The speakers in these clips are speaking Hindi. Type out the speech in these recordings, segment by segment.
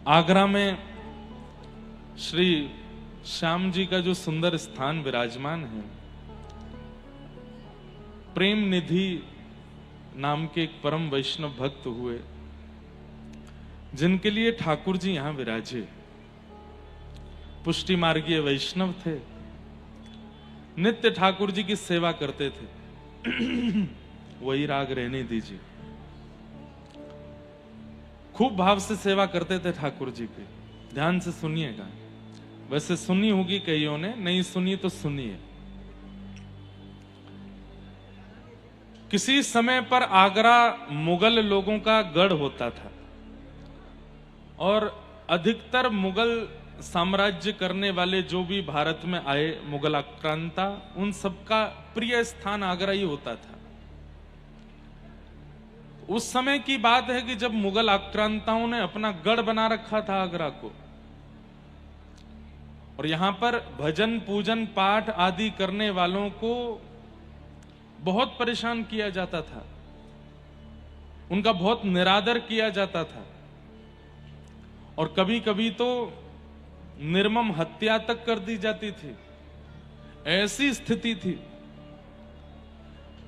आगरा में श्री श्याम जी का जो सुंदर स्थान विराजमान है, प्रेम निधि नाम के एक परम वैष्णव भक्त हुए, जिनके लिए ठाकुर जी यहां विराजे। पुष्टि मार्गीय वैष्णव थे, नित्य ठाकुर जी की सेवा करते थे। वही राग रहने दीजिए। खूब भाव से सेवा करते थे ठाकुर जी की। ध्यान से सुनिएगा, वैसे सुनी होगी कईयों ने, नहीं सुनी तो सुनिए। किसी समय पर आगरा मुगल लोगों का गढ़ होता था और अधिकतर मुगल साम्राज्य करने वाले जो भी भारत में आए, मुगल आक्रांता, उन सबका प्रिय स्थान आगरा ही होता था। उस समय की बात है कि जब मुगल आक्रांताओं ने अपना गढ़ बना रखा था आगरा को, और यहां पर भजन पूजन पाठ आदि करने वालों को बहुत परेशान किया जाता था, उनका बहुत निरादर किया जाता था, और कभी कभी तो निर्मम हत्या तक कर दी जाती थी। ऐसी स्थिति थी।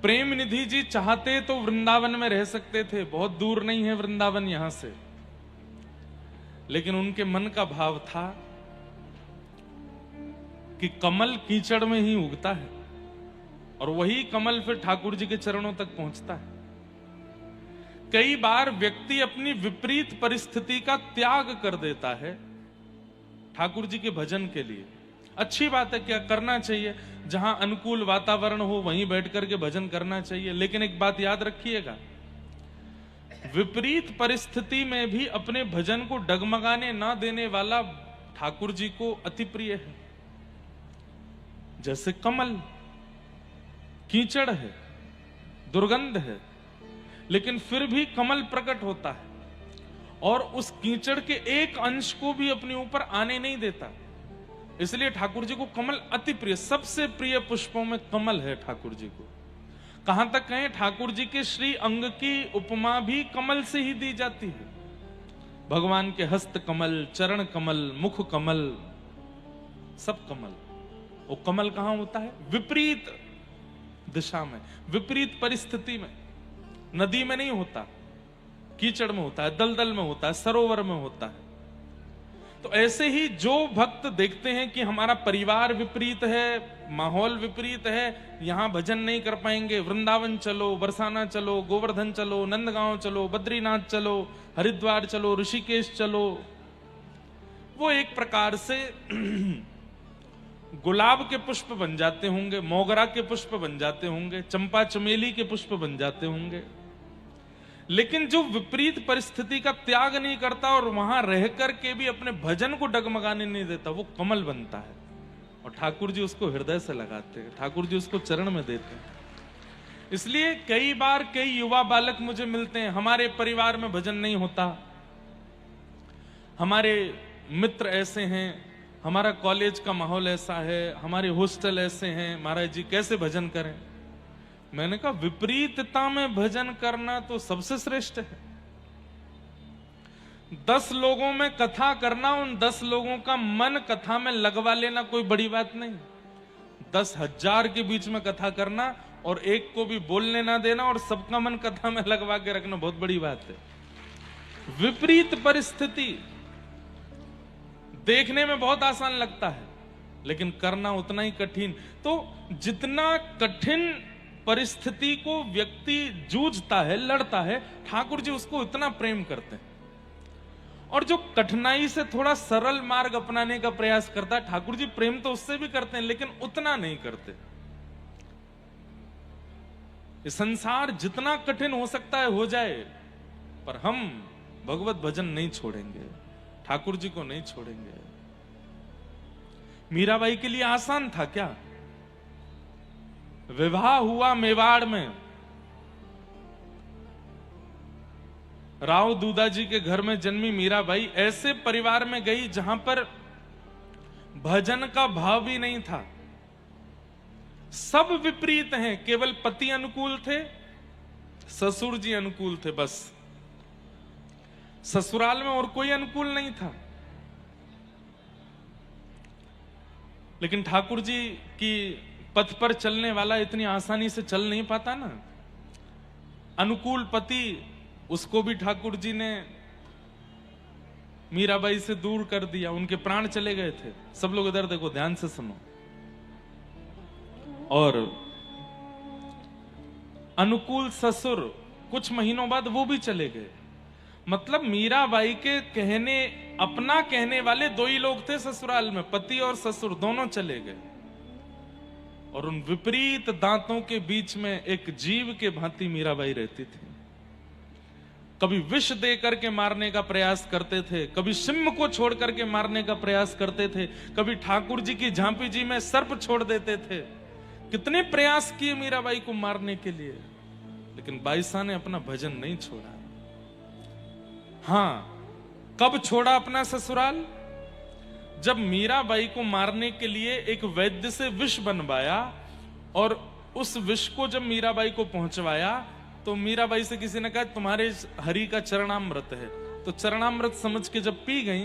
प्रेम निधि जी चाहते तो वृंदावन में रह सकते थे, बहुत दूर नहीं है वृंदावन यहां से, लेकिन उनके मन का भाव था कि कमल कीचड़ में ही उगता है और वही कमल फिर ठाकुर जी के चरणों तक पहुंचता है। कई बार व्यक्ति अपनी विपरीत परिस्थिति का त्याग कर देता है ठाकुर जी के भजन के लिए। अच्छी बात है, क्या करना चाहिए, जहां अनुकूल वातावरण हो वहीं बैठ करके भजन करना चाहिए। लेकिन एक बात याद रखिएगा, विपरीत परिस्थिति में भी अपने भजन को डगमगाने ना देने वाला ठाकुर जी को अति प्रिय है। जैसे कमल कीचड़ है, दुर्गंध है, लेकिन फिर भी कमल प्रकट होता है और उस कीचड़ के एक अंश को भी अपने ऊपर आने नहीं देता। इसलिए ठाकुर जी को कमल अति प्रिय, सबसे प्रिय पुष्पों में कमल है ठाकुर जी को। कहां तक कहें, ठाकुर जी के श्री अंग की उपमा भी कमल से ही दी जाती है। भगवान के हस्त कमल, चरण कमल, मुख कमल, सब कमल। वो कमल कहां होता है? विपरीत दिशा में, विपरीत परिस्थिति में। नदी में नहीं होता, कीचड़ में होता है, दलदल में होता है, सरोवर में होता है। तो ऐसे ही जो भक्त देखते हैं कि हमारा परिवार विपरीत है, माहौल विपरीत है, यहां भजन नहीं कर पाएंगे, वृंदावन चलो, बरसाना चलो, गोवर्धन चलो, नंदगांव चलो, बद्रीनाथ चलो, हरिद्वार चलो, ऋषिकेश चलो, वो एक प्रकार से गुलाब के पुष्प बन जाते होंगे, मोगरा के पुष्प बन जाते होंगे, चंपा चमेली के पुष्प बन जाते होंगे। लेकिन जो विपरीत परिस्थिति का त्याग नहीं करता और वहां रह करके भी अपने भजन को डगमगाने नहीं देता, वो कमल बनता है। और ठाकुर जी उसको हृदय से लगाते हैं, ठाकुर जी उसको चरण में देते हैं। इसलिए कई बार कई युवा बालक मुझे मिलते हैं, हमारे परिवार में भजन नहीं होता, हमारे मित्र ऐसे हैं, हमारा कॉलेज का माहौल ऐसा है, हमारे हॉस्टल ऐसे हैं, महाराज जी कैसे भजन करें। मैंने कहा, विपरीतता में भजन करना तो सबसे श्रेष्ठ है। 10 लोगों में कथा करना, उन 10 लोगों का मन कथा में लगवा लेना कोई बड़ी बात नहीं। 10,000 के बीच में कथा करना और एक को भी बोलने ना देना और सबका मन कथा में लगवा के रखना बहुत बड़ी बात है। विपरीत परिस्थिति देखने में बहुत आसान लगता है, लेकिन करना उतना ही कठिन। तो जितना कठिन परिस्थिति को व्यक्ति जूझता है, लड़ता है, ठाकुर जी उसको इतना प्रेम करते हैं। और जो कठिनाई से थोड़ा सरल मार्ग अपनाने का प्रयास करता है, ठाकुर जी प्रेम तो उससे भी करते हैं, लेकिन उतना नहीं करते। ये संसार जितना कठिन हो सकता है हो जाए, पर हम भगवत भजन नहीं छोड़ेंगे, ठाकुर जी को नहीं छोड़ेंगे। मीराबाई के लिए आसान था क्या? विवाह हुआ मेवाड़ में, राव दूदा जी के घर में जन्मी मीराबाई ऐसे परिवार में गई जहां पर भजन का भाव भी नहीं था। सब विपरीत हैं, केवल पति अनुकूल थे, ससुर जी अनुकूल थे, बस। ससुराल में और कोई अनुकूल नहीं था। लेकिन ठाकुर जी की पथ पर चलने वाला इतनी आसानी से चल नहीं पाता ना। अनुकूल पति, उसको भी ठाकुर जी ने मीराबाई से दूर कर दिया, उनके प्राण चले गए थे। सब लोग इधर देखो, ध्यान से सुनो। और अनुकूल ससुर कुछ महीनों बाद वो भी चले गए। मतलब मीराबाई के कहने, अपना कहने वाले दो ही लोग थे ससुराल में, पति और ससुर दोनों चले गए। और उन विपरीत दांतों के बीच में एक जीव के भांति मीराबाई रहती थी। कभी विष दे करके मारने का प्रयास करते थे, कभी सिंह को छोड़ करके मारने का प्रयास करते थे, कभी ठाकुर जी की झांपी जी में सर्प छोड़ देते थे। कितने प्रयास किए मीराबाई को मारने के लिए, लेकिन बाईसा ने अपना भजन नहीं छोड़ा। हां, कब छोड़ा अपना ससुराल? जब मीराबाई को मारने के लिए एक वैद्य से विष बनवाया, और उस विष को जब मीराबाई को पहुंचवाया तो मीराबाई से किसी ने कहा तुम्हारे हरि का चरणामृत है। तो चरणामृत समझ के जब पी गई,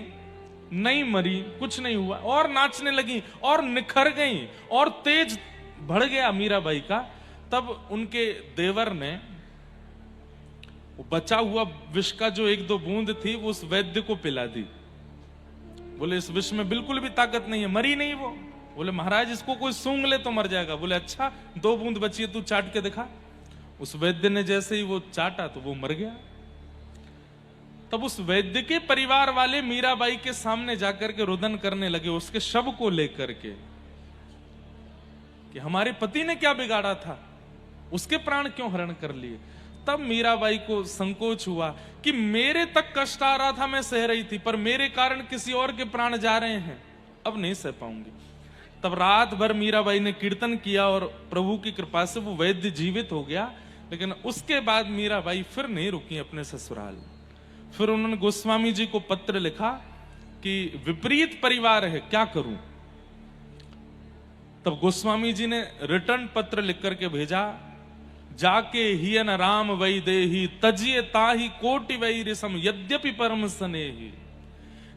नहीं मरी, कुछ नहीं हुआ, और नाचने लगी और निखर गई और तेज बढ़ गया मीराबाई का। तब उनके देवर ने वो बचा हुआ विष का जो एक दो बूंद थी वो उस वैद्य को पिला दी। बोले इस विष में बिल्कुल भी ताकत नहीं है, मरी नहीं वो। बोले महाराज इसको कोई सूंघ ले तो मर जाएगा। बोले अच्छा, 2 बूंद बची है, तू चाट के दिखा। उस वैद्य ने जैसे ही वो चाटा तो वो मर गया। तब उस वैद्य के परिवार वाले मीराबाई के सामने जाकर के रुदन करने लगे उसके शव को लेकर के, कि हमारे पति ने क्या बिगाड़ा था, उसके प्राण क्यों हरण कर लिए। तब मीराबाई को संकोच हुआ कि मेरे तक कष्ट आ रहा था, मैं सह रही थी, पर मेरे कारण किसी और के प्राण जा रहे हैं, अब नहीं सह पाऊंगी। तब रात भर मीराबाई ने कीर्तन किया और प्रभु की कृपा से वो वैद्य जीवित हो गया। लेकिन उसके बाद मीराबाई फिर नहीं रुकी अपने ससुराल। फिर उन्होंने गोस्वामी जी को पत्र लिखा कि विपरीत परिवार है, क्या करूं। तब गोस्वामी जी ने रिटर्न पत्र लिख करके भेजा, जाके हियन राम वैदेही तजिए ताही कोटि वैरिसम यद्यपि परम स्नेही।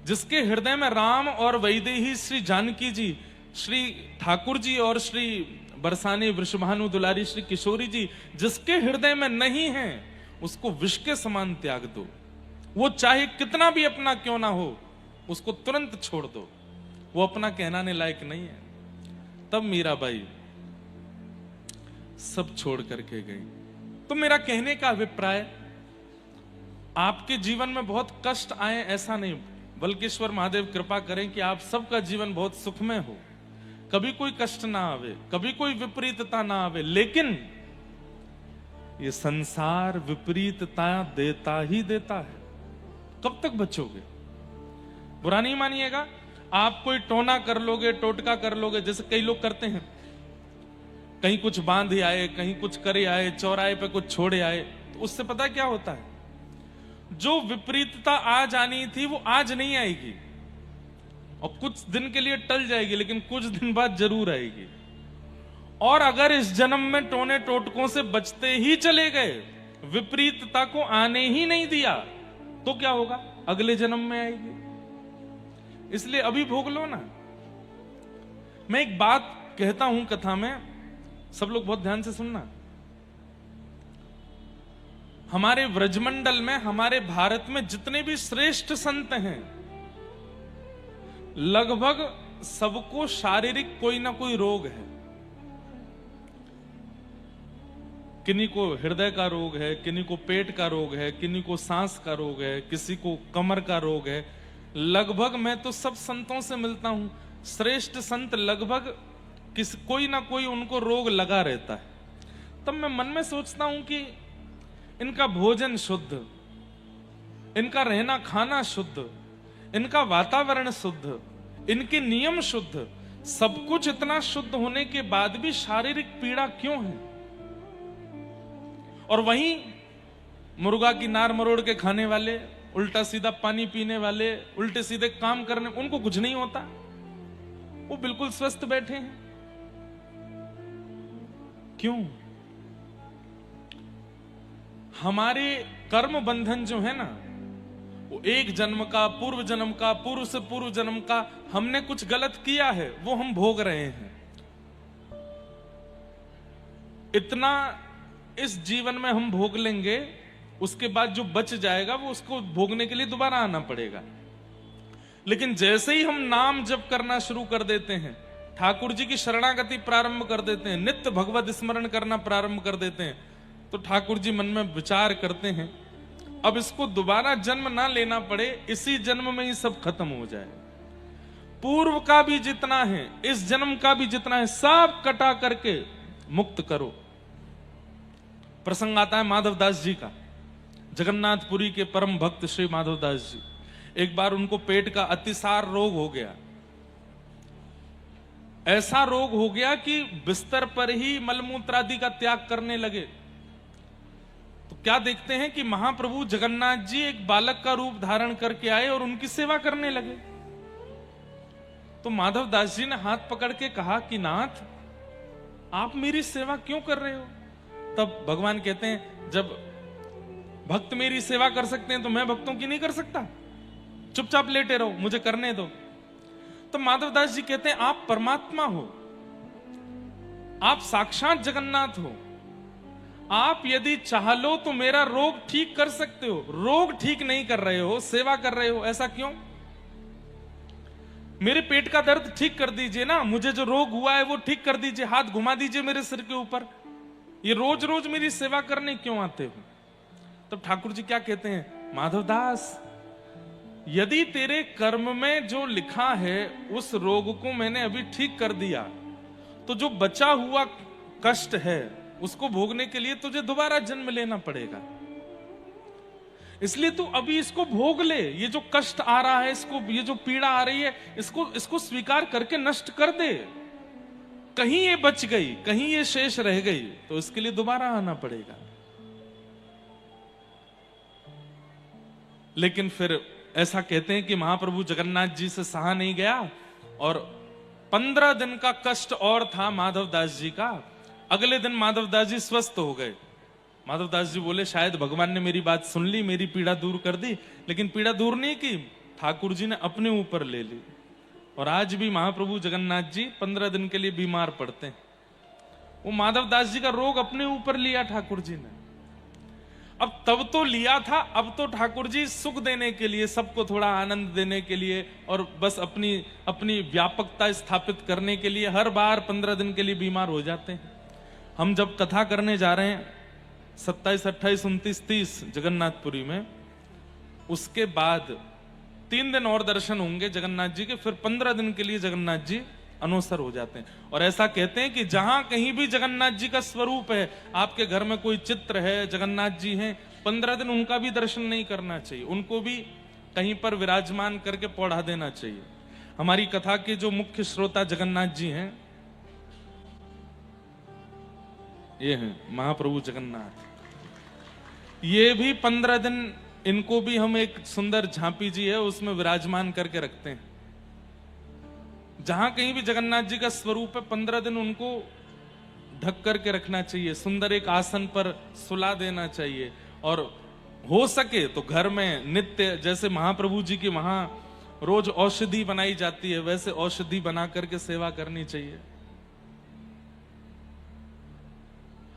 जिसके हृदय में राम और वैदेही श्री जानकी जी, श्री ठाकुर जी और श्री बरसाने वृषभानु दुलारी श्री किशोरी जी जिसके हृदय में नहीं है, उसको विष के समान त्याग दो। वो चाहे कितना भी अपना क्यों ना हो, उसको तुरंत छोड़ दो, वो अपना कहलाने लायक नहीं है। तब मीराबाई सब छोड़ करके गई। तो मेरा कहने का अभिप्राय, आपके जीवन में बहुत कष्ट आए ऐसा नहीं, बल्कि ईश्वर महादेव कृपा करें कि आप सबका जीवन बहुत सुखमय हो, कभी कोई कष्ट ना आवे, कभी कोई विपरीतता ना आवे। लेकिन ये संसार विपरीतता देता ही देता है, कब तक बचोगे? बुरा नहीं मानिएगा, आप कोई टोना कर लोगे, टोटका कर लोगे, जैसे कई लोग करते हैं, कहीं कुछ बांध आए, कहीं कुछ करे आए, चौराहे पे कुछ छोड़े आए, तो उससे पता क्या होता है, जो विपरीतता आज आनी थी वो आज नहीं आएगी, और कुछ दिन के लिए टल जाएगी, लेकिन कुछ दिन बाद जरूर आएगी। और अगर इस जन्म में टोने टोटकों से बचते ही चले गए, विपरीतता को आने ही नहीं दिया, तो क्या होगा, अगले जन्म में आएगी। इसलिए अभी भोग लो ना। मैं एक बात कहता हूं कथा में, सब लोग बहुत ध्यान से सुनना। हमारे व्रजमंडल में, हमारे भारत में जितने भी श्रेष्ठ संत हैं, लगभग सबको शारीरिक कोई ना कोई रोग है। किन्हीं को हृदय का रोग है, किन्हीं को पेट का रोग है, किन्हीं को सांस का रोग है, किसी को कमर का रोग है। लगभग मैं तो सब संतों से मिलता हूं, श्रेष्ठ संत लगभग कोई ना कोई उनको रोग लगा रहता है। तब मैं मन में सोचता हूं कि इनका भोजन शुद्ध, इनका रहना खाना शुद्ध, इनका वातावरण शुद्ध, इनके नियम शुद्ध, सब कुछ इतना शुद्ध होने के बाद भी शारीरिक पीड़ा क्यों है? और वहीं मुर्गा की नार मरोड़ के खाने वाले, उल्टा सीधा पानी पीने वाले, उल्टे सीधे काम करने, उनको कुछ नहीं होता, वो बिल्कुल स्वस्थ बैठे हैं। क्यों? हमारे कर्म बंधन जो है ना, वो एक जन्म का, पूर्व जन्म का, पूर्व से पूर्व जन्म का हमने कुछ गलत किया है, वो हम भोग रहे हैं। इतना इस जीवन में हम भोग लेंगे, उसके बाद जो बच जाएगा वो उसको भोगने के लिए दोबारा आना पड़ेगा। लेकिन जैसे ही हम नाम जप करना शुरू कर देते हैं, ठाकुर जी की शरणागति प्रारंभ कर देते हैं, नित्य भगवत स्मरण करना प्रारंभ कर देते हैं, तो ठाकुर जी मन में विचार करते हैं अब इसको दोबारा जन्म ना लेना पड़े, इसी जन्म में ही सब खत्म हो जाए। पूर्व का भी जितना है, इस जन्म का भी जितना है, सब कटा करके मुक्त करो। प्रसंग आता है माधवदास जी का, जगन्नाथपुरी के परम भक्त श्री माधवदास जी। एक बार उनको पेट का अतिसार रोग हो गया। ऐसा रोग हो गया कि बिस्तर पर ही मलमूत्र आदि का त्याग करने लगे। तो क्या देखते हैं कि महाप्रभु जगन्नाथ जी एक बालक का रूप धारण करके आए और उनकी सेवा करने लगे। तो माधवदास जी ने हाथ पकड़ के कहा कि नाथ, आप मेरी सेवा क्यों कर रहे हो? तब भगवान कहते हैं, जब भक्त मेरी सेवा कर सकते हैं तो मैं भक्तों की नहीं कर सकता? चुपचाप लेटे रहो, मुझे करने दो। तो माधवदास जी कहते हैं, आप परमात्मा हो, आप साक्षात जगन्नाथ हो, आप यदि चाह लो तो मेरा रोग ठीक कर सकते हो। रोग ठीक नहीं कर रहे हो, सेवा कर रहे हो, ऐसा क्यों? मेरे पेट का दर्द ठीक कर दीजिए ना, मुझे जो रोग हुआ है वो ठीक कर दीजिए, हाथ घुमा दीजिए मेरे सिर के ऊपर। ये रोज रोज मेरी सेवा करने क्यों आते हो? तब ठाकुर जी क्या कहते हैं, माधवदास, यदि तेरे कर्म में जो लिखा है उस रोग को मैंने अभी ठीक कर दिया, तो जो बचा हुआ कष्ट है उसको भोगने के लिए तुझे दोबारा जन्म लेना पड़ेगा। इसलिए तू अभी इसको भोग ले। ये जो कष्ट आ रहा है, इसको, ये जो पीड़ा आ रही है, इसको स्वीकार करके नष्ट कर दे। कहीं ये बच गई, कहीं ये शेष रह गई, तो इसके लिए दोबारा आना पड़ेगा। लेकिन फिर ऐसा कहते हैं कि महाप्रभु जगन्नाथ जी से सहा नहीं गया और 15 दिन का कष्ट और था माधवदास जी का। अगले दिन माधवदास जी स्वस्थ हो गए। माधवदास जी बोले, शायद भगवान ने मेरी बात सुन ली, मेरी पीड़ा दूर कर दी। लेकिन पीड़ा दूर नहीं की, ठाकुर जी ने अपने ऊपर ले ली। और आज भी महाप्रभु जगन्नाथ जी 15 दिन के लिए बीमार पड़ते हैं। वो माधवदास जी का रोग अपने ऊपर लिया ठाकुर जी ने। अब तब तो लिया था, अब तो ठाकुर जी सुख देने के लिए, सबको थोड़ा आनंद देने के लिए और बस अपनी व्यापकता स्थापित करने के लिए हर बार 15 दिन के लिए बीमार हो जाते हैं। हम जब कथा करने जा रहे हैं 27, 28, 29, 30 जगन्नाथपुरी में, उसके बाद 3 दिन और दर्शन होंगे जगन्नाथ जी के, फिर 15 दिन के लिए जगन्नाथ जी अनोसर हो जाते हैं। और ऐसा कहते हैं कि जहां कहीं भी जगन्नाथ जी का स्वरूप है, आपके घर में कोई चित्र है, जगन्नाथ जी हैं, 15 दिन उनका भी दर्शन नहीं करना चाहिए, उनको भी कहीं पर विराजमान करके पौढ़ा देना चाहिए। हमारी कथा के जो मुख्य श्रोता जगन्नाथ जी हैं, ये हैं महाप्रभु जगन्नाथ। ये भी 15 दिन, इनको भी हम एक सुंदर झांपी जी है उसमें विराजमान करके रखते हैं। जहां कहीं भी जगन्नाथ जी का स्वरूप है, 15 दिन उनको ढक करके रखना चाहिए, सुंदर एक आसन पर सुला देना चाहिए। और हो सके तो घर में नित्य, जैसे महाप्रभु जी की वहां रोज औषधि बनाई जाती है, वैसे औषधि बना करके सेवा करनी चाहिए।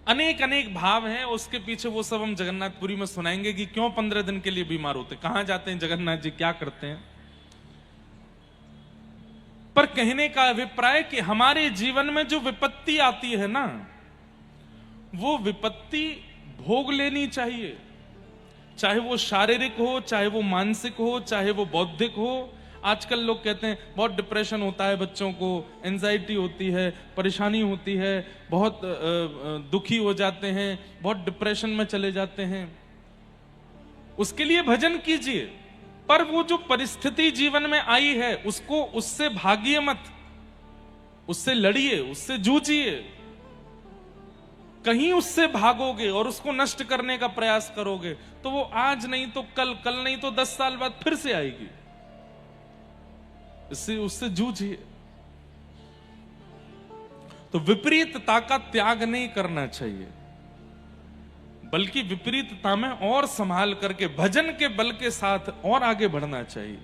अनेक अनेक भाव हैं, उसके पीछे वो सब हम जगन्नाथपुरी में सुनाएंगे कि क्यों 15 दिन के लिए बीमार होते, कहां जाते हैं जगन्नाथ जी, क्या करते हैं। पर कहने का अभिप्राय कि हमारे जीवन में जो विपत्ति आती है ना, वो विपत्ति भोग लेनी चाहिए। चाहे वो शारीरिक हो, चाहे वो मानसिक हो, चाहे वो बौद्धिक हो। आजकल लोग कहते हैं बहुत डिप्रेशन होता है बच्चों को, एंजाइटी होती है, परेशानी होती है, बहुत दुखी हो जाते हैं, बहुत डिप्रेशन में चले जाते हैं। उसके लिए भजन कीजिए, पर वो जो परिस्थिति जीवन में आई है उसको, उससे भागिए मत, उससे लड़िए, उससे जूझिए। कहीं उससे भागोगे और उसको नष्ट करने का प्रयास करोगे तो वो आज नहीं तो कल, कल नहीं तो 10 साल बाद फिर से आएगी। इससे उससे जूझिए। तो विपरीतता का त्याग नहीं करना चाहिए। बल्कि विपरीतता में और संभाल करके भजन के बल के साथ और आगे बढ़ना चाहिए।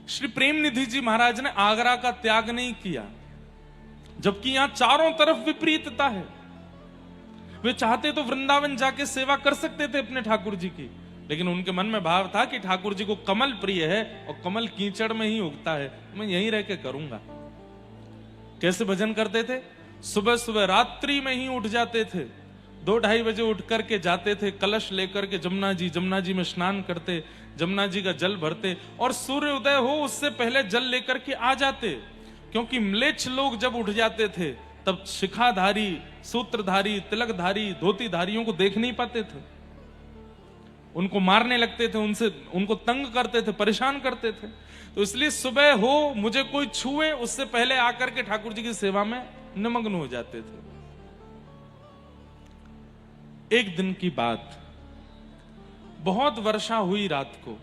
श्री प्रेमनिधि जी महाराज ने आगरा का त्याग नहीं किया, जबकि यहां चारों तरफ विपरीतता है। वे चाहते तो वृंदावन जाके सेवा कर सकते थे अपने ठाकुर जी की, लेकिन उनके मन में भाव था कि ठाकुर जी को कमल प्रिय है और कमल कीचड़ में ही उगता है, मैं यहीं रह के करूंगा। कैसे भजन करते थे? सुबह सुबह रात्रि में ही उठ जाते थे, 2-2:30 बजे उठ करके जाते थे, कलश लेकर के जमुना जी में स्नान करते, जमुना जी का जल भरते और सूर्य उदय हो उससे पहले जल लेकर के आ जाते। क्योंकि म्लेच्छ लोग जब उठ जाते थे तब शिखाधारी, सूत्रधारी, तिलकधारी, धोतीधारियों को देख नहीं पाते थे, उनको मारने लगते थे, उनको तंग करते थे, परेशान करते थे। तो इसलिए सुबह हो मुझे कोई छुए उससे पहले आकर के ठाकुर जी की सेवा में निमग्न हो जाते थे। एक दिन की बात, बहुत वर्षा हुई रात को,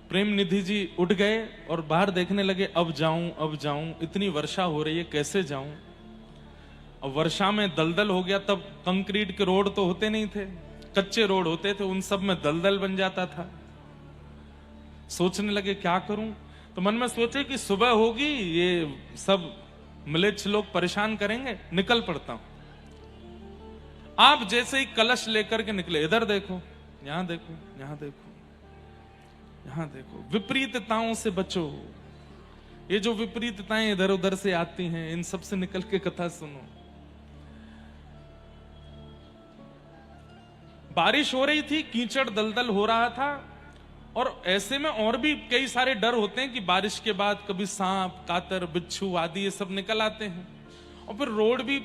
प्रेमनिधि जी उठ गए और बाहर देखने लगे, अब जाऊं, इतनी वर्षा हो रही है, कैसे जाऊं। अब वर्षा में दलदल हो गया, तब कंक्रीट के रोड तो होते नहीं थे, कच्चे रोड होते थे, उन सब में दलदल बन जाता था। सोचने लगे क्या करूं, तो मन में सोचे कि सुबह होगी, ये सब म्लेच्छ लोग परेशान करेंगे, निकल पड़ता हूं। आप जैसे ही कलश लेकर के निकले, इधर देखो, यहां देखो, यहां देखो, यहां देखो, विपरीतताओं से बचो। ये जो विपरीतताएं इधर उधर से आती हैं, इन सब से निकल के कथा सुनो। बारिश हो रही थी, कीचड़ दलदल हो रहा था, और ऐसे में और भी कई सारे डर होते हैं कि बारिश के बाद कभी सांप, कातर, बिच्छू आदि ये सब निकल आते हैं, और फिर रोड भी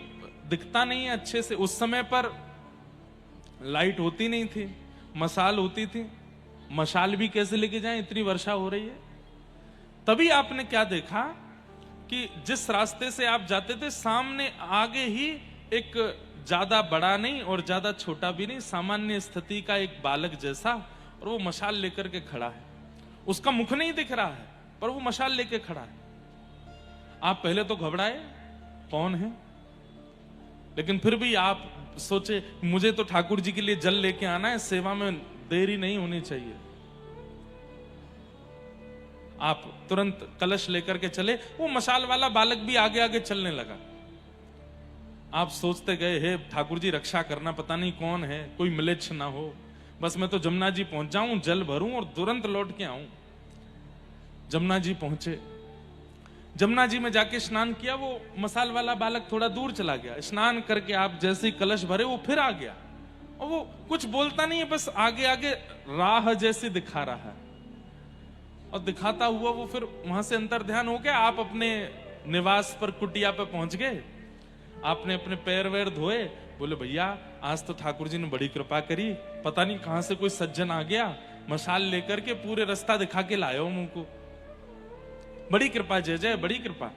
दिखता नहीं है अच्छे से। उस समय पर लाइट होती नहीं थी, मशाल होती थी, मशाल भी कैसे लेके जाएं, इतनी वर्षा हो रही है। तभी आपने क्या देखा कि जिस रास्ते से आप जाते थे, सामने आगे ही एक ज्यादा बड़ा नहीं और ज्यादा छोटा भी नहीं, सामान्य स्थिति का एक बालक जैसा, और वो मशाल लेकर के खड़ा है। उसका मुख नहीं दिख रहा है, पर वो मशाल लेके खड़ा है। आप पहले तो घबराए, कौन है, लेकिन फिर भी आप सोचे मुझे तो ठाकुर जी के लिए जल लेके आना है, सेवा में देरी नहीं होनी चाहिए। आप तुरंत कलश लेकर के चले, वो मशाल वाला बालक भी आगे आगे चलने लगा। आप सोचते गए, हे ठाकुर जी रक्षा करना, पता नहीं कौन है, कोई म्लेच्छ ना हो, बस मैं तो जमुना जी पहुंच जाऊं, जल भरूं और तुरंत लौट के आऊं। जमुना जी पहुंचे, जमुना जी में जाके स्नान किया, वो मसाल वाला बालक थोड़ा दूर चला गया। स्नान करके आप जैसे ही कलश भरे, वो फिर आ गया, और वो कुछ बोलता नहीं है, बस आगे आगे राह जैसे दिखा रहा है, और दिखाता हुआ वो फिर वहां से अंतर ध्यान हो गया। आप अपने निवास पर, कुटिया पे पहुंच गए, आपने अपने पैर वैर धोए, बोले भैया आज तो ठाकुर जी ने बड़ी कृपा करी, पता नहीं कहां से कोई सज्जन आ गया, मशाल लेकर के पूरे रास्ता दिखा के लाया हूं मुझको, बड़ी कृपा, जय जय, बड़ी कृपा।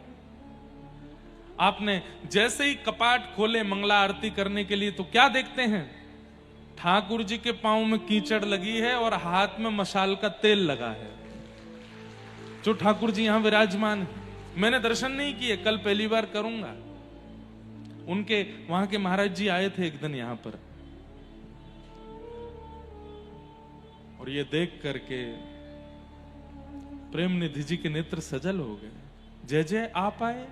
आपने जैसे ही कपाट खोले मंगला आरती करने के लिए, तो क्या देखते हैं, ठाकुर जी के पांव में कीचड़ लगी है और हाथ में मशाल का तेल लगा है, जो ठाकुर जी यहां विराजमान है। मैंने दर्शन नहीं किए, कल पहली बार करूंगा। उनके वहां के महाराज जी आए थे एक दिन यहां पर, और ये देख करके प्रेमनिधि जी के नेत्र सजल हो गए। जय जय, आप आए,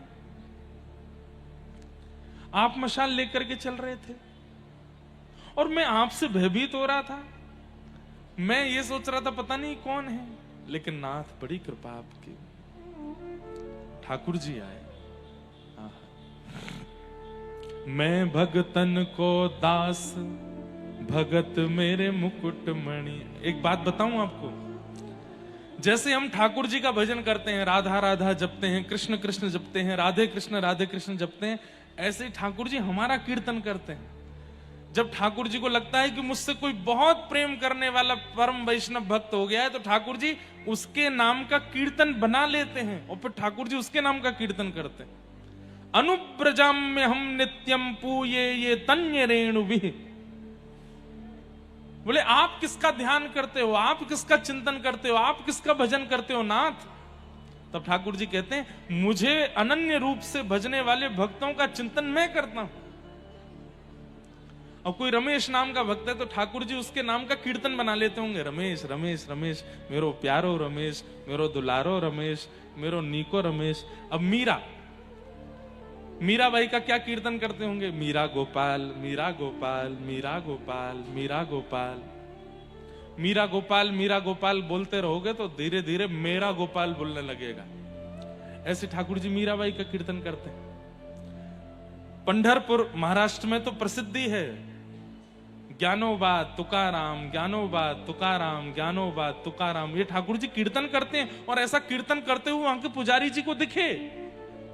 आप मशाल लेकर के चल रहे थे, और मैं आपसे भयभीत हो रहा था। मैं ये सोच रहा था पता नहीं कौन है, लेकिन नाथ बड़ी कृपा आपकी, ठाकुर जी आए। मैं भगतन को दास, भगत मेरे मुकुट मणि। एक बात बताऊं आपको, जैसे हम ठाकुर जी का भजन करते हैं, राधा राधा जपते हैं, कृष्ण कृष्ण जपते हैं, राधे कृष्ण जपते हैं, ऐसे ठाकुर जी हमारा कीर्तन करते हैं। जब ठाकुर जी को लगता है कि मुझसे कोई बहुत प्रेम करने वाला परम वैष्णव भक्त हो गया है, तो ठाकुर जी उसके नाम का कीर्तन बना लेते हैं, और फिर ठाकुर जी उसके नाम का कीर्तन करते हैं। अनुब्रजाम में हम नित्यम पूये ये तन्य रेणु भी। बोले आप किसका ध्यान करते हो, आप किसका चिंतन करते हो, आप किसका भजन करते हो नाथ? तब ठाकुर जी कहते हैं मुझे अनन्य रूप से भजने वाले भक्तों का चिंतन मैं करता हूं। अब कोई रमेश नाम का भक्त है तो ठाकुर जी उसके नाम का कीर्तन बना लेते होंगे, रमेश रमेश रमेश, मेरो प्यारो रमेश, मेरो दुलारो रमेश, मेरो नीको रमेश। अब मीराबाई का क्या कीर्तन करते होंगे, मीरा गोपाल मीरा गोपाल मीरा गोपाल मीरा गोपाल। मीरा गोपाल मीरा गोपाल बोलते रहोगे तो धीरे धीरे मेरा गोपाल बोलने लगेगा। ऐसे ठाकुर जी मीराबाई का कीर्तन करते हैं। पंढरपुर महाराष्ट्र में तो प्रसिद्धि है, ज्ञानोबा तुकाराम, ज्ञानोबा तुकाराम, ज्ञानोबा तुकाराम। ये ठाकुर जी कीर्तन करते हैं और ऐसा कीर्तन करते हुए वहां के पुजारी जी को दिखे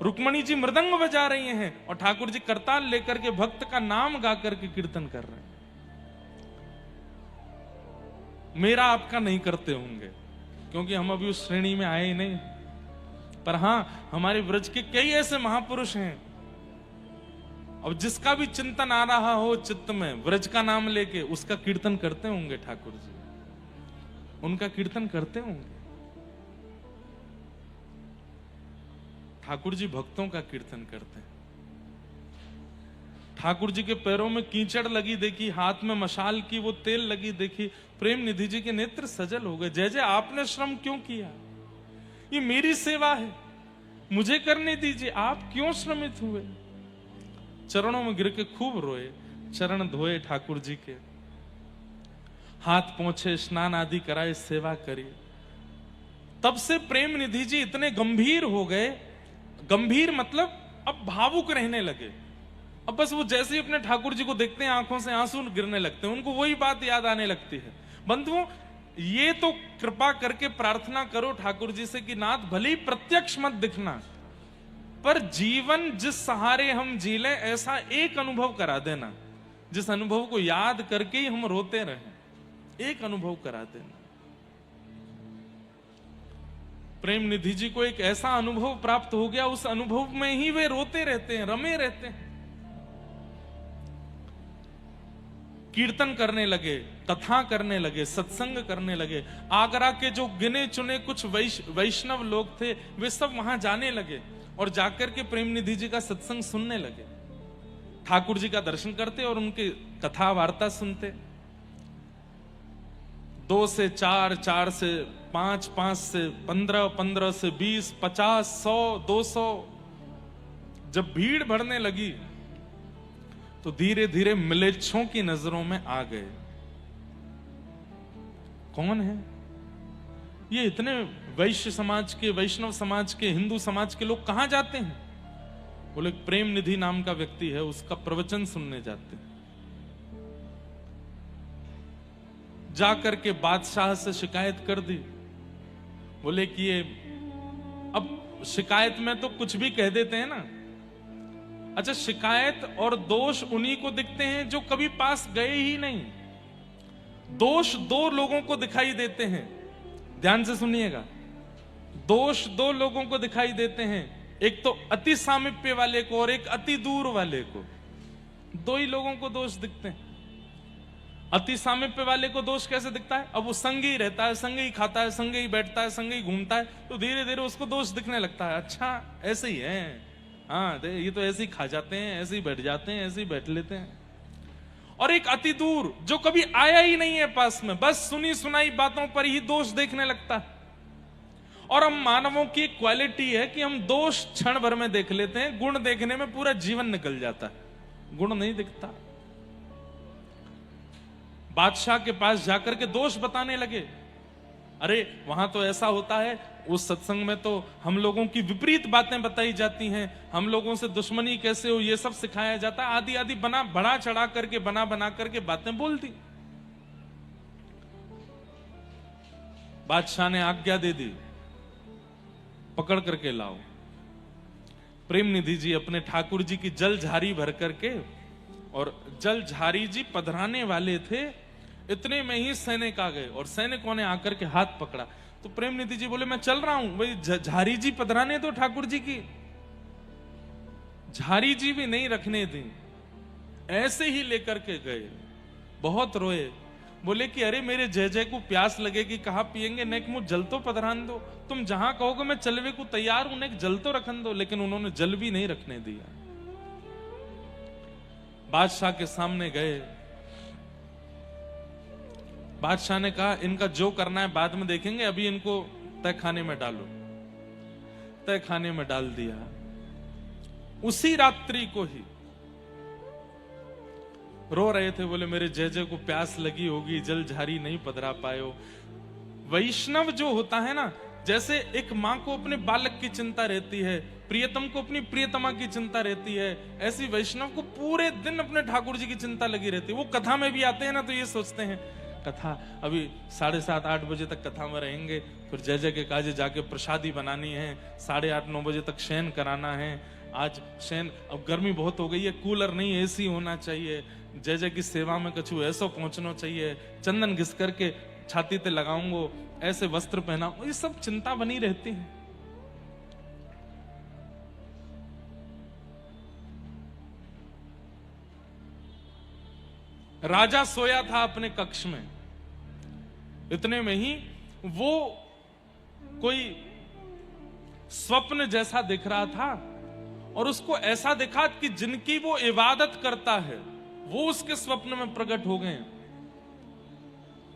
रुक्मणी जी मृदंग बजा रही हैं और ठाकुर जी करताल लेकर के भक्त का नाम गा करके कीर्तन कर रहे हैं। मेरा आपका नहीं करते होंगे क्योंकि हम अभी उस श्रेणी में आए ही नहीं, पर हां हमारे ब्रज के कई ऐसे महापुरुष हैं, अब जिसका भी चिंतन आ रहा हो चित्त में ब्रज का नाम लेके उसका कीर्तन करते होंगे ठाकुर जी, उनका कीर्तन करते होंगे। ठाकुर जी भक्तों का कीर्तन करते हैं। ठाकुर जी के पैरों में कीचड़ लगी देखी, हाथ में मशाल की वो तेल लगी देखी, प्रेम निधि जी के नेत्र सजल हो गए। जय जय आपने श्रम क्यों किया, ये मेरी सेवा है, मुझे करने दीजिए, आप क्यों श्रमित हुए। चरणों में गिर के खूब रोए, चरण धोए ठाकुर जी के, हाथ पोंछे, स्नान आदि कराए, सेवा करी। तब से प्रेम निधि जी इतने गंभीर हो गए, गंभीर मतलब अब भावुक रहने लगे। अब बस वो जैसे ही अपने ठाकुर जी को देखते हैं आंखों से आंसू गिरने लगते हैं, उनको वही बात याद आने लगती है। बंधुओं, ये तो कृपा करके प्रार्थना करो ठाकुर जी से कि नाथ भले ही प्रत्यक्ष मत दिखना, पर जीवन जिस सहारे हम जी लें ऐसा एक अनुभव करा देना, जिस अनुभव को याद करके ही हम रोते रहें, एक अनुभव करा देना। प्रेम निधि जी को एक ऐसा अनुभव प्राप्त हो गया, उस अनुभव में ही वे रोते रहते हैं, रमे रहते हैं। कीर्तन करने लगे, कथा करने लगे, सत्संग करने लगे। आगरा के जो गिने चुने कुछ वैष्णव लोग थे वे सब वहां जाने लगे और जाकर के प्रेम निधि जी का सत्संग सुनने लगे, ठाकुर जी का दर्शन करते और उनके कथा वार्ता सुनते। 2 से 4, 4 से 5, 5 से 15, 15 से 20, 50, 100, 200। जब भीड़ बढ़ने लगी तो धीरे धीरे मिलेच्छों की नजरों में आ गए। कौन है ये? इतने वैश्य समाज के, वैष्णव समाज के, हिंदू समाज के लोग कहां जाते हैं? बोले प्रेम निधि नाम का व्यक्ति है, उसका प्रवचन सुनने जाते हैं। जाकर के बादशाह से शिकायत कर दी। बोले कि ये, अब शिकायत में तो कुछ भी कह देते हैं ना। अच्छा, शिकायत और दोष उन्हीं को दिखते हैं जो कभी पास गए ही नहीं। दोष 2 लोगों को दिखाई देते हैं, ध्यान से सुनिएगा। दोष 2 लोगों को दिखाई देते हैं, एक तो अति सामीप्य वाले को और एक अति दूर वाले को। 2 ही लोगों को दोष दिखते हैं। अति सामीप्य वाले को दोष कैसे दिखता है? अब वो संग ही रहता है, संग ही खाता है, संग ही बैठता है, संग ही घूमता है, तो धीरे धीरे उसको दोष दिखने लगता है। अच्छा ऐसे ही है, हाँ ये तो ऐसे ही खा जाते हैं, ऐसे ही बैठ जाते हैं, ऐसे ही बैठ लेते हैं। और एक अति दूर जो कभी आया ही नहीं है पास में, बस सुनी सुनाई बातों पर ही दोष देखने लगता है। और हम मानवों की क्वालिटी है कि हम दोष क्षण भर में देख लेते हैं, गुण देखने में पूरा जीवन निकल जाता है, गुण नहीं दिखता। बादशाह के पास जाकर के दोष बताने लगे। अरे वहां तो ऐसा होता है, उस सत्संग में तो हम लोगों की विपरीत बातें बताई जाती हैं, हम लोगों से दुश्मनी कैसे हो ये सब सिखाया जाता है, आदि आदि बड़ा चढ़ा करके बना करके बातें बोल दी। बादशाह ने आज्ञा दे दी, पकड़ करके लाओ। प्रेम निधि जी अपने ठाकुर जी की जल झारी भर करके, और जल झारी जी पधराने वाले थे, इतने में ही सैनिक आ गए और सैनिकों ने आकर के हाथ पकड़ा। तो प्रेम निधि जी बोले मैं चल रहा हूं, भाई झारी जी पधराने दो ठाकुर जी की। झारी जी भी नहीं रखने दी, ऐसे ही लेकर के गए। बहुत रोए, बोले कि अरे मेरे जय जय को प्यास लगेगी, कहां पिएंगे, नेक मुझ जल तो पधरान दो, तुम जहां कहोगे मैं चलवे को तैयार हूं, नेक जल तो रखन दो। लेकिन उन्होंने जल भी नहीं रखने दिया। बादशाह के सामने गए, बादशाह ने कहा इनका जो करना है बाद में देखेंगे, अभी इनको तय खाने में डालो। तय खाने में डाल दिया। उसी रात्रि को ही रो रहे थे, बोले मेरे जय जय को प्यास लगी होगी, जल झारी नहीं पधरा पायो। वैष्णव जो होता है ना, जैसे एक माँ को अपने बालक की चिंता रहती है, प्रियतम को अपनी प्रियतमा की चिंता रहती है, ऐसी वैष्णव को पूरे दिन अपने ठाकुर जी की चिंता लगी रहती है। वो कथा में भी आते हैं ना, तो ये सोचते हैं कथा अभी 7:30-8 बजे तक कथा में रहेंगे, फिर जय जय के काजे जाके प्रसादी बनानी है, 8:30-9 बजे तक शयन कराना है। आज शयन, अब गर्मी बहुत हो गई है, कूलर नहीं एसी होना चाहिए, जय जय की सेवा में कछु ऐसा पहुंचना चाहिए, चंदन घिस करके छाती पे लगाऊंगो, ऐसे वस्त्र पहनाऊं, ये सब चिंता बनी रहती है। राजा सोया था अपने कक्ष में, इतने में ही वो कोई स्वप्न जैसा दिख रहा था, और उसको ऐसा दिखा कि जिनकी वो इबादत करता है वो उसके स्वप्न में प्रकट हो गए,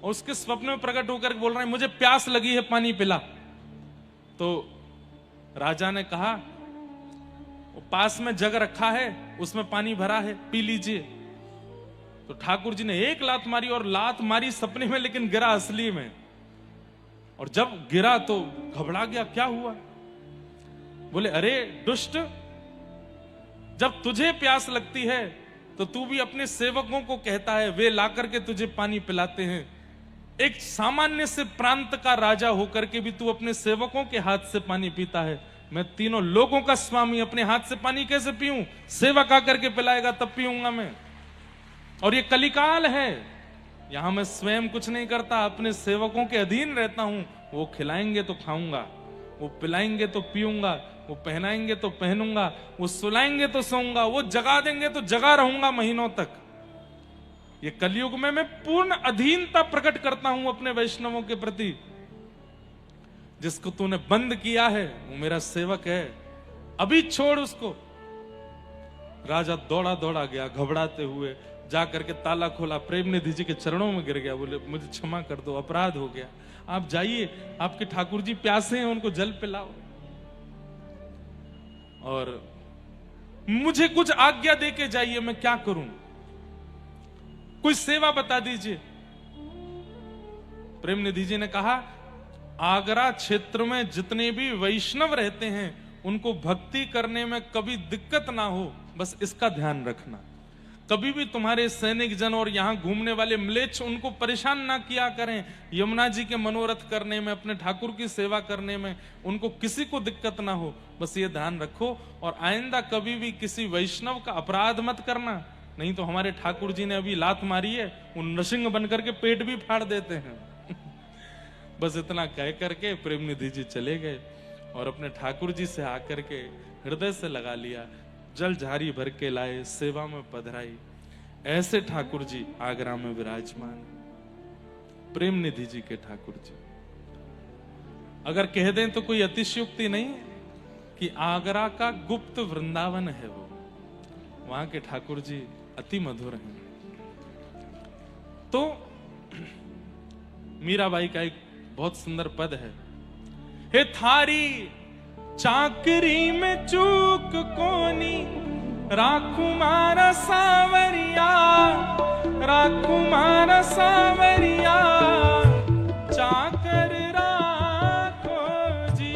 और उसके स्वप्न में प्रकट होकर बोल रहे हैं मुझे प्यास लगी है, पानी पिला। तो राजा ने कहा पास में जग रखा है, उसमें पानी भरा है, पी लीजिए। तो ठाकुर जी ने एक लात मारी, और लात मारी सपने में, लेकिन गिरा असली में। और जब गिरा तो घबरा गया, क्या हुआ? बोले अरे दुष्ट, जब तुझे प्यास लगती है तो तू भी अपने सेवकों को कहता है, वे ला करके तुझे पानी पिलाते हैं। एक सामान्य से प्रांत का राजा होकर के भी तू अपने सेवकों के हाथ से पानी पीता है। मैं तीनों लोगों का स्वामी, अपने हाथ से पानी कैसे पीऊं? सेवक आकर के पिलाएगा तब पीऊंगा मैं। और ये कलिकाल है, यहां मैं स्वयं कुछ नहीं करता, अपने सेवकों के अधीन रहता हूं। वो खिलाएंगे तो खाऊंगा, वो पिलाएंगे तो पीऊंगा, वो पहनाएंगे तो पहनूंगा, वो सुलाएंगे तो सोऊंगा, वो जगा देंगे तो जगा रहूंगा महीनों तक। ये कलयुग में मैं पूर्ण अधीनता प्रकट करता हूं अपने वैष्णवों के प्रति। जिसको तूने बंद किया है वो मेरा सेवक है, अभी छोड़ उसको। राजा दौड़ा दौड़ा गया घबराते हुए, जा करके ताला खोला, प्रेम निधि जी के चरणों में गिर गया, बोले मुझे क्षमा कर दो, अपराध हो गया, आप जाइए, आपके ठाकुर जी प्यासे हैं, उनको जल पिलाओ, और मुझे कुछ आज्ञा दे के जाइए, मैं क्या करूं, कोई सेवा बता दीजिए। प्रेम निधि जी ने कहा आगरा क्षेत्र में जितने भी वैष्णव रहते हैं उनको भक्ति करने में कभी दिक्कत ना हो, बस इसका ध्यान रखना। कभी भी तुम्हारे सैनिक जन और यहां घूमने वाले म्लेच्छ उनको परेशान ना किया करें। यमुना जी के मनोरथ करने में, अपने ठाकुर की सेवा करने में उनको किसी को दिक्कत ना हो, बस ये ध्यान रखो। और आइंदा कभी भी किसी वैष्णव का अपराध मत करना, नहीं तो हमारे ठाकुर जी ने अभी लात मारी है, वो नृसिंह बनकर के पेट भी फाड़ देते हैं। बस इतना कह करके प्रेम निधि जी चले गए और अपने ठाकुर जी से आकर के हृदय से लगा लिया, जल झारी भर के लाए, सेवा में पधराई। ऐसे ठाकुर जी आगरा में विराजमान, प्रेम निधि जी के ठाकुर जी। अगर कह दें तो कोई अतिशयोक्ति नहीं कि आगरा का गुप्त वृंदावन है वो, वहां के ठाकुर जी अति मधुर हैं। तो मीराबाई का एक बहुत सुंदर पद है, हे थारी चाकरी में चूक कोनी, राखू मारा सावरिया, राखू मारा सावरिया, चाकर राखो जी,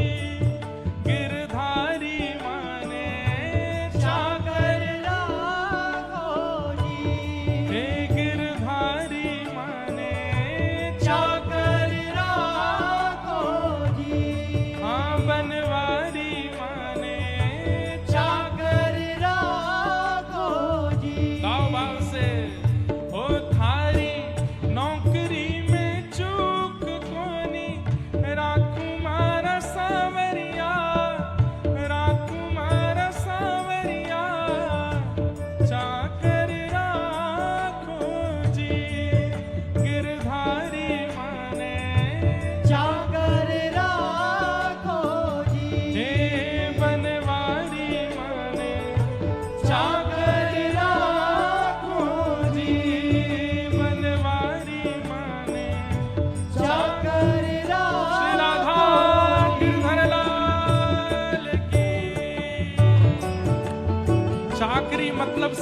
गिरधारी माने चाकर राखो जी, हे गिरधारी माने चाकर राखो जी, हाँ बनवारी माने चाकर राखो जी। गाँव भाव से, ओ थारी नौकरी में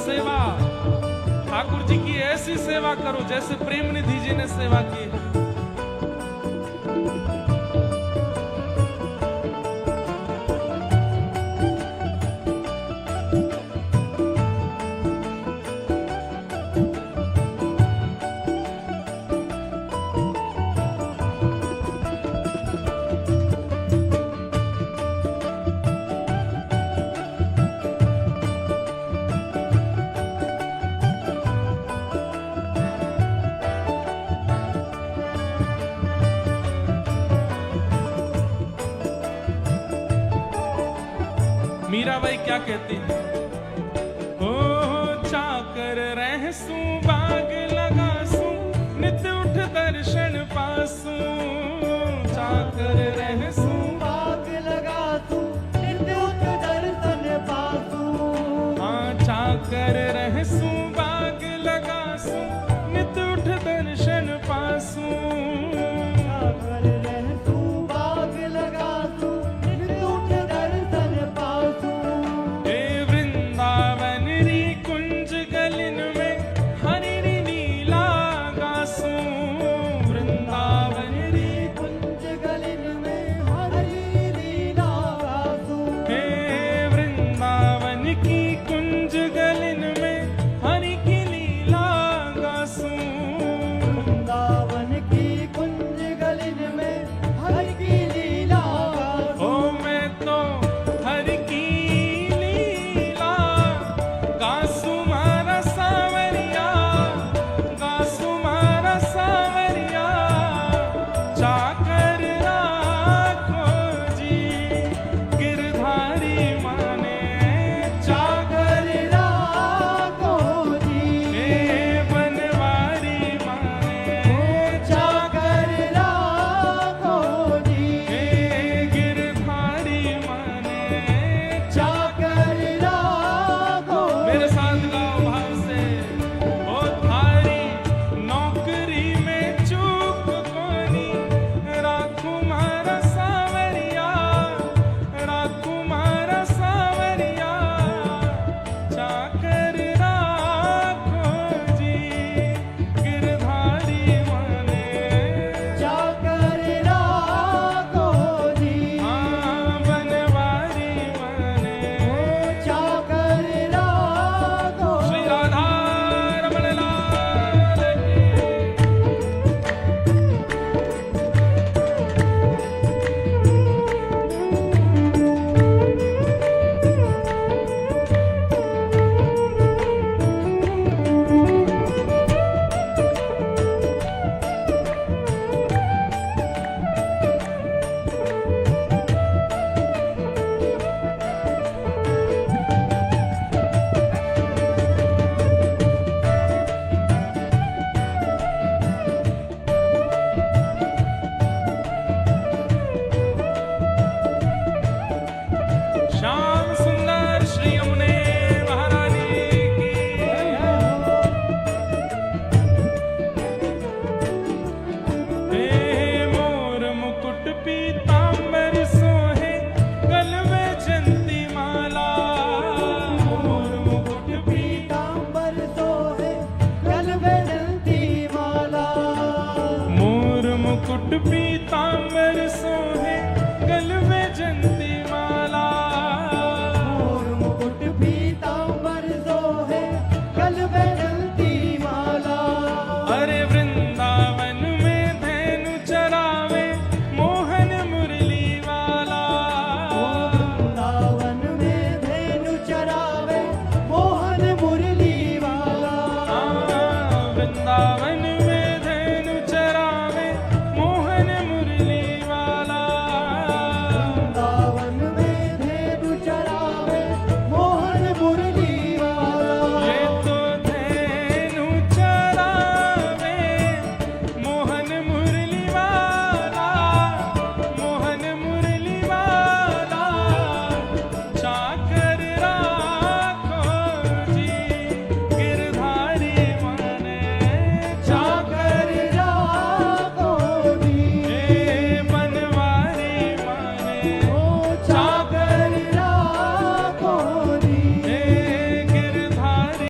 सेवा, ठाकुर जी की ऐसी सेवा करो जैसे प्रेम निधि जी ने सेवा की है। मीराबाई क्या कहती है? हो चाकर रहसू बाग लगासू, नित उठ दर्शन पासू। चाकर रहसू बाग लगासू, नित उठ दर्शन पासू। हाँ, चाकर रहसू बाग लगासू, नित उठ दर्शन पासू। चाकर रहसू बाग लगासू, नित उठ दर्शन पासू। हे वृंदावन री कुंज गलिन में हरि लीला गासू। वृंदावन री कुंज गलिन में हरि लीला गासू। हे वृंदावन की कुंज गलिन में हरि की लीला गासू। वृंदावन की कुंज गलिन में हरि की लीला गासू। ओ मैं तो हरि की लीला गासू मारा सावरिया, गासू मारा सावरिया। चाकर राखो जी गिरधारी माने, चाकर राखो जी, हे बनवारी माने। चाकर राखो जी, हे गिरधारी माने, चाकर राखो। मेरे साथ गाओ भाव से। ओ थारी नौकरी में चूक कोनी, राखू मारा सावरिया, राखू मारा सावरिया। चाकर राखो जी गिरधारी माने, चाकर राखो जी, हाँ बनवारी माने। चाकर राखो। श्री राधा रमण लाल की। श्याम सुंदर श्री यमुने महारानी की। हे मोर मुकुट पीतांबर सोहे, गल में जयंती माला। मोर मुकुट पीतांबर सोहे, गल में जयंती माला। मोर मुकुट पीतांबर सोहे,